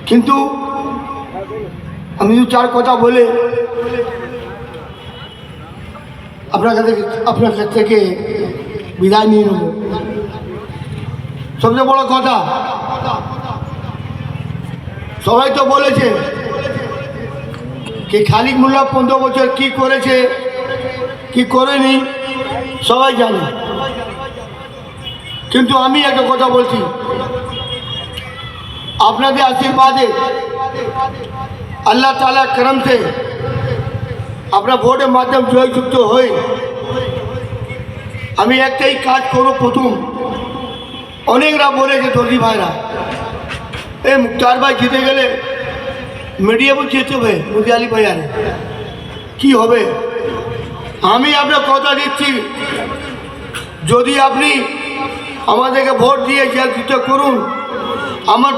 কিন্তু আমি দু চার কথা বলে আপনার কাছ থেকে বিদায় নিয়ে নেব। সবচেয়ে বড় কথা, সবাই তো বলেছে কি খালিক মোল্লা 15 বছর কি করেছে কি করেনি সবাই জানে। কিন্তু আমি একটা কথা বলছি, আপনাদের আশীর্বাদে আল্লাহ তাআলা করম से আপনার ভোটের মাধ্যমে জয়যুক্ত হয়ে আমি একটাই কাজ করব। প্রথম অনেকরা বলেছে দর্জি ভাইরা, এই মুক্তার ভাই জিতে গেলে মিডিয়া বলছে হবে মুদি আলী ভাই আরে কি হবে। আমি আপনার কথা দিচ্ছি, যদি আপনি আমাদেরকে ভোট দিয়ে জয়যুক্ত করুন, আমার